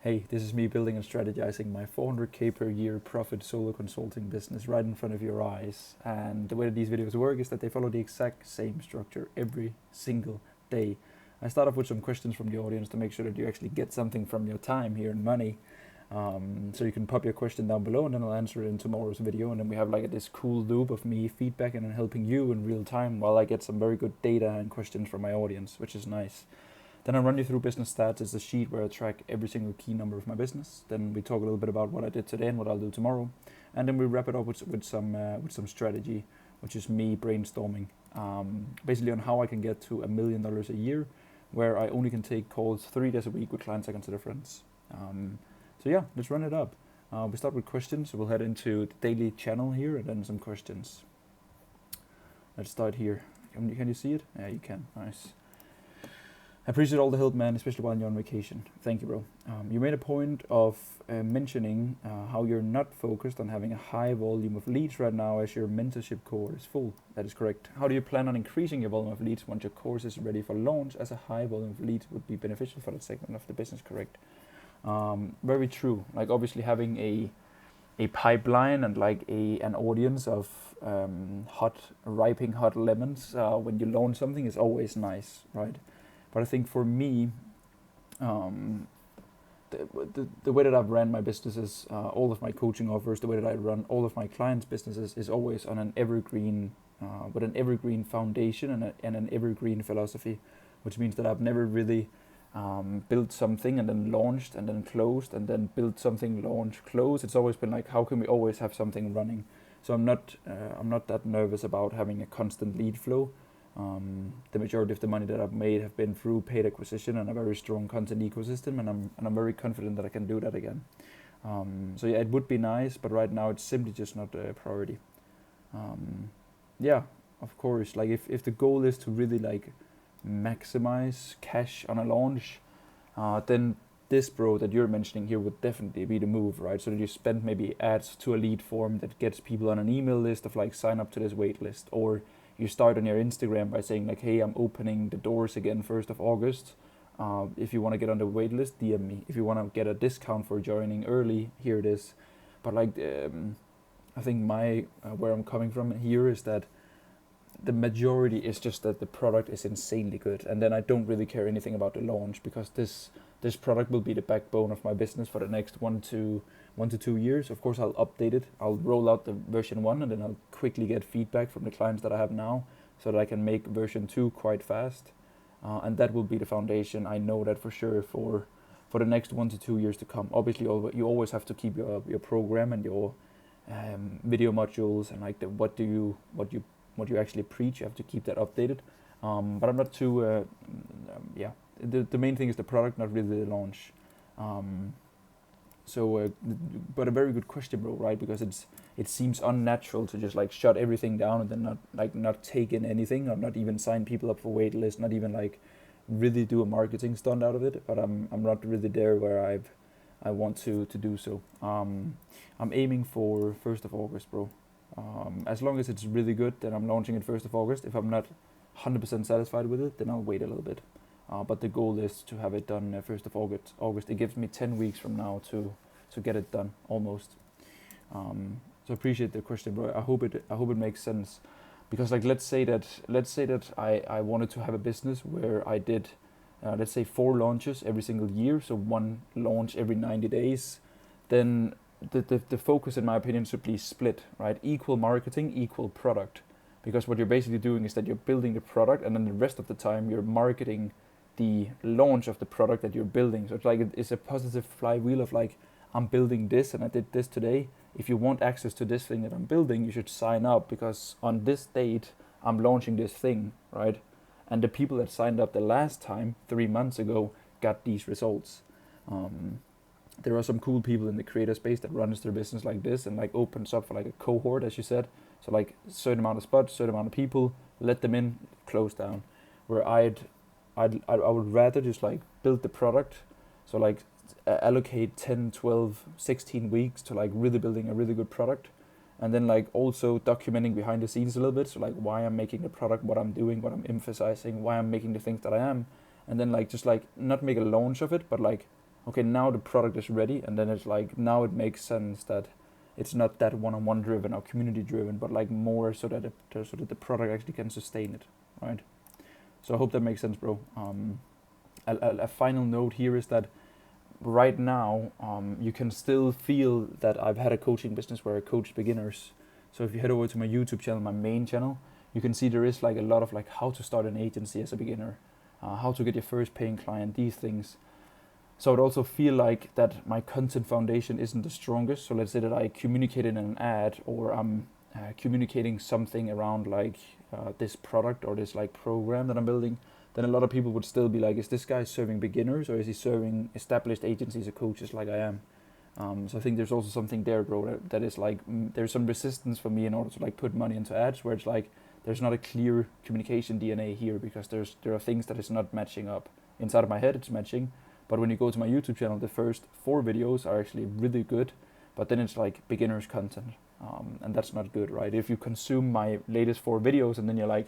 Hey, this is me building and strategizing my 400k per year profit solo consulting business right in front of your eyes. And the way that these videos work is that they follow the exact same structure every single day. I start off with some questions from the audience to make sure that you actually get something from your time here and money. So you can pop your question down below and then I'll answer it in tomorrow's video. And then we have like this cool loop of me feedbacking and helping you in real time while I get some very good data and questions from my audience, which is nice. Then I run you through business stats. It's a sheet where I track every single key number of my business. Then we talk a little bit about what I did today and what I'll do tomorrow. And then we wrap it up with some strategy, which is me brainstorming, basically on how I can get to $1 million a year, where I only can take calls 3 days a week with clients I consider friends. So yeah, let's run it up. We start with questions. So we'll head into the daily channel here and then some questions. Let's start here. Can you see it? Yeah, you can. Nice. I appreciate all the help, man, especially while you're on vacation. Thank you, bro. You made a point of mentioning how you're not focused on having a high volume of leads right now as your mentorship core is full. That is correct. How do you plan on increasing your volume of leads once your course is ready for launch, as a high volume of leads would be beneficial for that segment of the business? Correct. Very true. Like obviously having a pipeline and like an audience of ripening hot lemons when you launch something is always nice, right? But I think for me, the way that I've ran my businesses, all of my coaching offers, the way that I run all of my clients' businesses is always on an evergreen, with an evergreen foundation and an evergreen philosophy, which means that I've never really built something and then launched and then closed and then built something, launched, closed. It's always been like, how can we always have something running? So I'm not that nervous about having a constant lead flow. The majority of the money that I've made have been through paid acquisition and a very strong content ecosystem, and I'm very confident that I can do that again. So yeah, it would be nice, but right now it's simply just not a priority. Yeah, of course. Like if the goal is to really like maximize cash on a launch, then this, bro, that you're mentioning here would definitely be the move, right? So that you spend maybe ads to a lead form that gets people on an email list of like sign up to this wait list, or you start on your Instagram by saying like, hey, I'm opening the doors again 1st of August. If you want to get on the wait list, DM me. If you want to get a discount for joining early, here it is. But like, I think where I'm coming from here is that the majority is just that the product is insanely good. And then I don't really care anything about the launch, because this product will be the backbone of my business for the next 1 to 2 years. Of course, I'll update it. I'll roll out the version 1 and then I'll quickly get feedback from the clients that I have now so that I can make version 2 quite fast. And that will be the foundation. I know that for sure for the next 1 to 2 years to come. Obviously, you always have to keep your program and your video modules and like what you actually preach. You have to keep that updated. But I'm not too, yeah. The main thing is the product, not really the launch. But a very good question, bro, right? Because it seems unnatural to just like shut everything down and then not take in anything, or not even sign people up for wait list, not even like really do a marketing stunt out of it. But I'm not really there where I want to do so. I'm aiming for 1st of August, bro. As long as it's really good, then I'm launching it 1st of August. If I'm not 100% satisfied with it, then I'll wait a little bit. But the goal is to have it done 1st of August. It gives me 10 weeks from now to get it done, almost. So appreciate the question, bro. I hope it makes sense, because like let's say that I wanted to have a business where I did let's say 4 launches every single year, so 1 launch every 90 days. Then the focus, in my opinion, should be split, right? Equal marketing, equal product, because what you're basically doing is that you're building the product, and then the rest of the time you're marketing the launch of the product that you're building. So it's like it's a positive flywheel of like, I'm building this and I did this today. If you want access to this thing that I'm building, you should sign up, because on this date I'm launching this thing, right? And the people that signed up the last time 3 months ago got these results. There are some cool people in the creator space that runs their business like this and like opens up for like a cohort, as you said. So like certain amount of spots, certain amount of people, let them in, close down. Where I would rather just like build the product, so like allocate 10, 12, 16 weeks to like really building a really good product, and then like also documenting behind the scenes a little bit, so like why I'm making the product, what I'm doing, what I'm emphasizing, why I'm making the things that I am, and then like just like not make a launch of it, but like okay, now the product is ready, and then it's like now it makes sense that it's not that one-on-one driven or community driven, but like more so that the product actually can sustain it, right? So I hope that makes sense, bro. A final note here is that right now you can still feel that I've had a coaching business where I coach beginners. So if you head over to my YouTube channel, my main channel, you can see there is like a lot of like how to start an agency as a beginner, how to get your first paying client, these things. So I'd also feel like that my content foundation isn't the strongest. So let's say that I communicate in an ad, or I'm communicating something around like this product or this like program that I'm building, then a lot of people would still be like, is this guy serving beginners or is he serving established agencies or coaches like I am? So I think there's also something there, bro, that is like, there's some resistance for me in order to like put money into ads, where it's like, there's not a clear communication DNA here, because there are things that is not matching up. Inside of my head it's matching, but when you go to my YouTube channel, the first 4 videos are actually really good, but then it's like beginners content, and that's not good, right? If you consume my latest 4 videos and then you're like,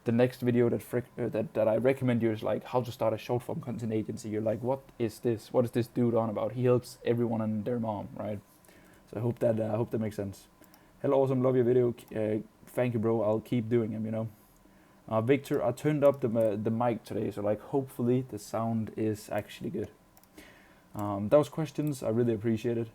the next video that I recommend you is like how to start a short form content agency, you're like, what is this? What is this dude on about? He helps everyone and their mom, right? So I hope that makes sense. Hello, awesome, love your video. Thank you, bro. I'll keep doing them, you know. Victor, I turned up the mic today, so like hopefully the sound is actually good. Those questions, I really appreciate it.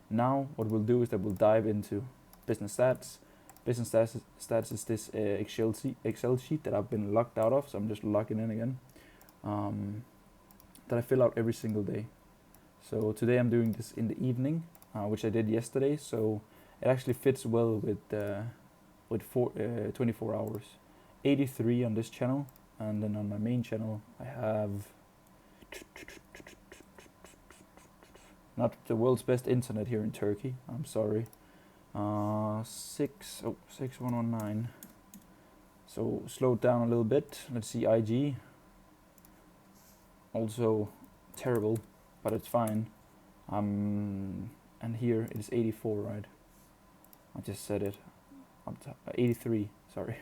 Now what we'll do is that we'll dive into business stats. Business stats is this Excel sheet that I've been locked out of, so I'm just logging in again, that I fill out every single day. So today I'm doing this in the evening, which I did yesterday, so it actually fits well with 24 hours. 83 on this channel, and then on my main channel I have not the world's best internet here in Turkey, I'm sorry. 6119. So slow it down a little bit. Let's see, IG. Also terrible, but it's fine. And here it is 84, right? I just said it. 83, sorry.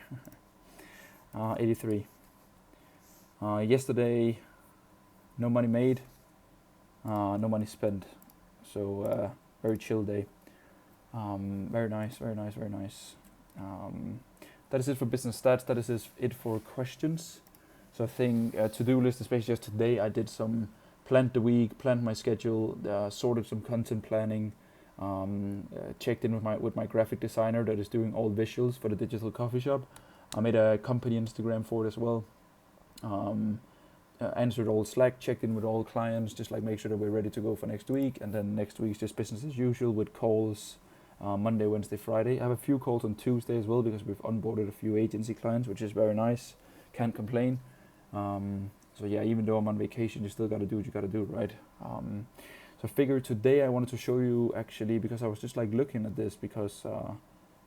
83. Yesterday, no money made, no money spent. So very chill day. Very nice, very nice, very nice. That is it for business stats. That is it for questions. So I think to-do list, especially just today, I did some planned the week, planned my schedule, sorted some content planning, checked in with my graphic designer that is doing all visuals for the digital coffee shop. I made a company Instagram for it as well. Answered all Slack, checked in with all clients, just like make sure that we're ready to go for next week. And then next week's just business as usual with calls Monday, Wednesday, Friday. I have a few calls on Tuesday as well because we've onboarded a few agency clients, which is very nice. Can't complain. So yeah, even though I'm on vacation, you still got to do what you got to do, right? So I figured today I wanted to show you actually, because I was just like looking at this because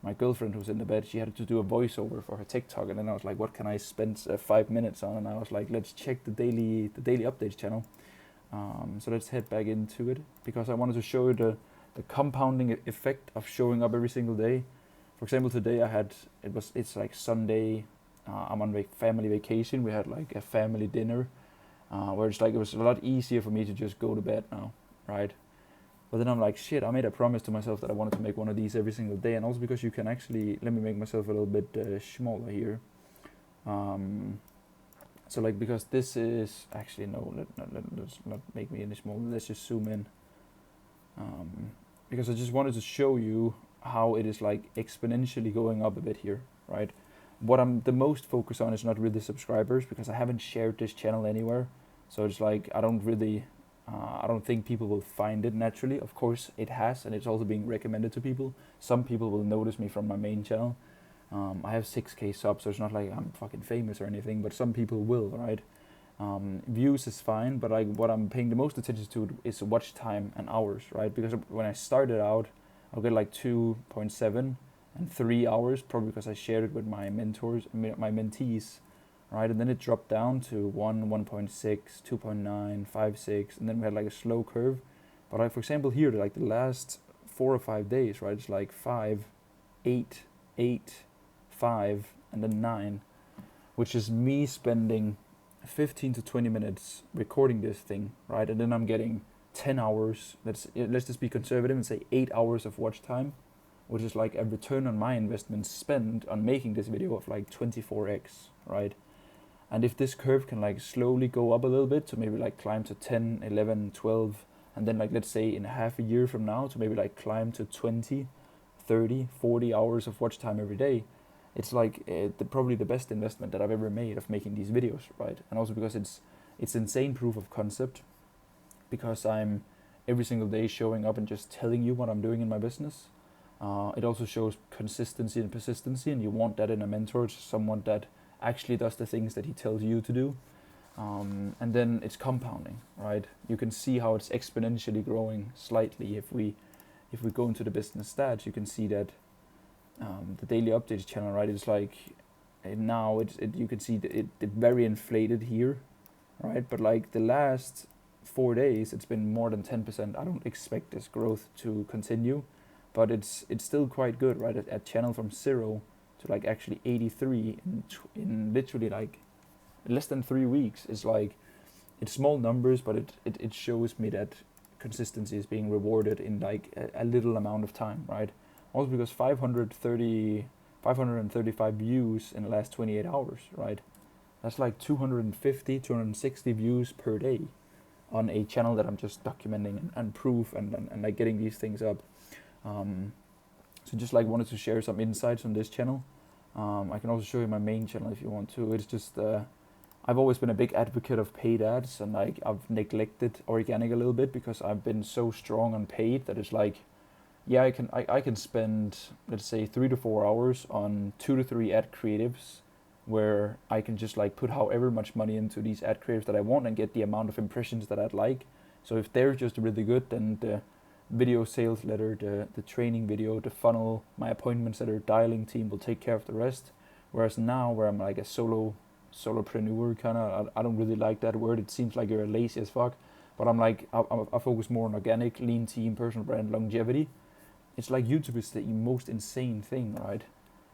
my girlfriend who's in the bed, she had to do a voiceover for her TikTok, and then I was like, what can I spend 5 minutes on? And I was like, let's check the daily updates channel. So let's head back into it, because I wanted to show you the compounding effect of showing up every single day. For example, today it's like Sunday, I'm on family vacation. We had like a family dinner, where it's like it was a lot easier for me to just go to bed now, right? But then I'm like, shit, I made a promise to myself that I wanted to make one of these every single day. And also because you can actually, let me make myself a little bit smaller here. So like, because this is, actually no, let's not make me any smaller. Let's just zoom in. Because I just wanted to show you how it is like exponentially going up a bit here, right? What I'm the most focused on is not really subscribers, because I haven't shared this channel anywhere. So it's like, I don't think people will find it naturally. Of course it has, and it's also being recommended to people. Some people will notice me from my main channel. I have 6k subs, so it's not like I'm fucking famous or anything, but some people will, right? Views is fine, but like what I'm paying the most attention to is watch time and hours, right? Because when I started out, I'll get like 2.7 and 3 hours, probably because I shared it with my mentors, my mentees, right? And then it dropped down to 1.6, 2.9, 5.6, and then we had like a slow curve. But like, for example, here, like the last 4 or 5 days, right? It's like 5, 8, 8, 5, and then 9, which is me spending 15 to 20 minutes recording this thing, right? And then I'm getting 10 hours, let's just be conservative and say 8 hours of watch time, which is like a return on my investment spent on making this video of like 24x, right? And if this curve can like slowly go up a little bit to maybe like climb to 10, 11, 12, and then like let's say in half a year from now to maybe like climb to 20, 30, 40 hours of watch time every day, it's like probably the best investment that I've ever made of making these videos, right? And also because it's insane proof of concept, because I'm every single day showing up and just telling you what I'm doing in my business. It also shows consistency and persistency, and you want that in a mentor, someone that actually does the things that he tells you to do. And then it's compounding, right? You can see how it's exponentially growing slightly. If we go into the business stats, you can see that the daily updates channel, right? It's like now you can see that it very inflated here, right? But like the last 4 days, it's been more than 10%. I don't expect this growth to continue, but it's still quite good, right? A channel from 0 to like actually 83 in literally like less than 3 weeks is like, it's small numbers, but it shows me that consistency is being rewarded in like a little amount of time, right? Also because 535 views in the last 28 hours, right? That's like 250, 260 views per day on a channel that I'm just documenting and proof and like getting these things up. So just like wanted to share some insights on this channel. I can also show you my main channel if you want to. It's just I've always been a big advocate of paid ads, and like I've neglected organic a little bit because I've been so strong on paid that it's like, yeah, I can spend, let's say 3 to 4 hours on 2 to 3 ad creatives where I can just like put however much money into these ad creatives that I want and get the amount of impressions that I'd like. So if they're just really good, then the video sales letter, the training video, the funnel, my appointment setter, dialing team will take care of the rest. Whereas now where I'm like a solopreneur kind of, I don't really like that word. It seems like you're lazy as fuck. But I'm like, I focus more on organic, lean team, personal brand, longevity. It's like YouTube is the most insane thing, right?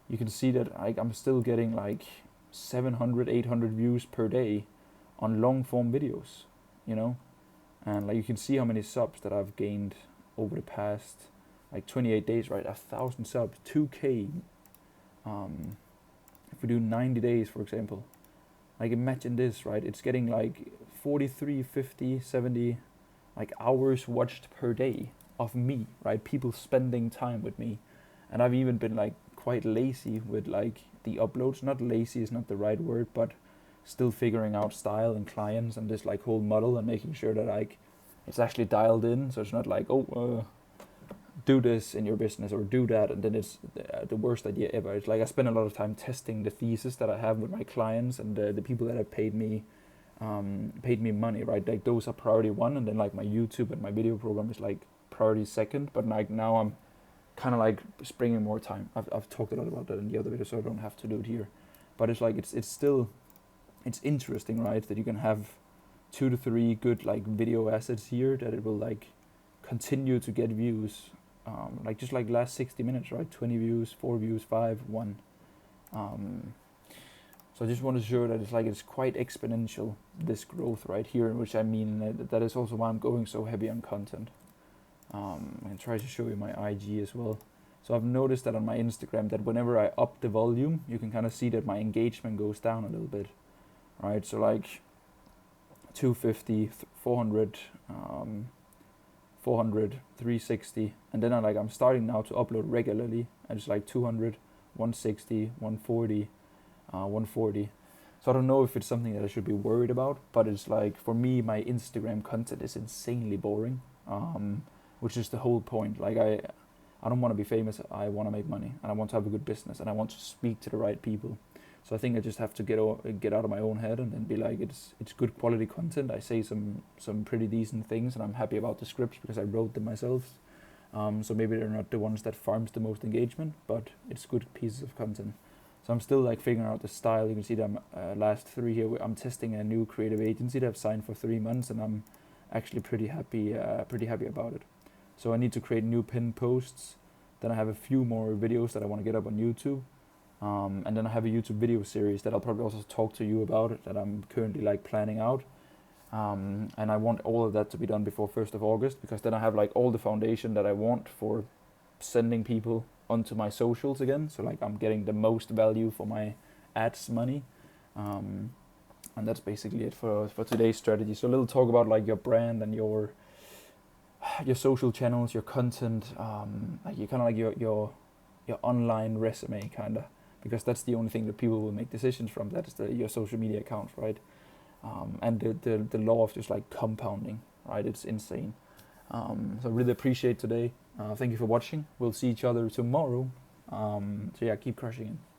You can see that I'm still getting like 700, 800 views per day on long form videos, you know? And like you can see how many subs that I've gained over the past like 28 days, right? 1,000 subs, 2K. If we do 90 days, for example, like imagine this, right? It's getting like 43, 50, 70 like hours watched per day of me, right? People spending time with me. And I've even been like quite lazy with like the uploads. Not lazy is not the right word, but still figuring out style and clients and this like whole model and making sure that like it's actually dialed in. So it's not like, do this in your business or do that, and then it's the worst idea ever. It's like I spend a lot of time testing the thesis that I have with my clients and the people that have paid me money, right? Like those are priority 1, and then like my YouTube and my video program is like priority 2nd. But like now I'm kind of like springing more time. I've talked a lot about that in the other video, so I don't have to do it here. But it's like it's still interesting, right? That you can have 2 to 3 good like video assets here that it will like continue to get views. Like just like last 60 minutes, right? 20 views, 4 views, 5, 1. So I just want to show that it's quite exponential, this growth right here, which I mean that is also why I'm going so heavy on content. And try to show you my IG as well. So I've noticed that on my Instagram that whenever I up the volume, you can kind of see that my engagement goes down a little bit, right? So like 250, 400, 400, 360, and then I'm starting now to upload regularly, and it's like 200, 160, 140, 140. So I don't know if it's something that I should be worried about, but it's like for me, my Instagram content is insanely boring, which is the whole point. Like I don't want to be famous. I want to make money, and I want to have a good business, and I want to speak to the right people. So I think I just have to get out of my own head and then be like, it's good quality content. I say some pretty decent things, and I'm happy about the scripts because I wrote them myself. So maybe they're not the ones that farms the most engagement, but it's good pieces of content. So I'm still like figuring out the style. You can see that I'm last 3 here. I'm testing a new creative agency that I've signed for 3 months, and I'm actually pretty happy about it. So I need to create new pinned posts. Then I have a few more videos that I want to get up on YouTube. And then I have a YouTube video series that I'll probably also talk to you about, that I'm currently like planning out. And I want all of that to be done before 1st of August, because then I have like all the foundation that I want for sending people onto my socials again. So like I'm getting the most value for my ads money. And that's basically it for today's strategy. So a little talk about like your brand and your social channels, your content, like you kind of like your online resume kind of, because that's the only thing that people will make decisions from. That is your social media accounts, right? And the law of just like compounding, right? It's insane. So really appreciate today. Thank you for watching. We'll see each other tomorrow. So yeah, keep crushing it.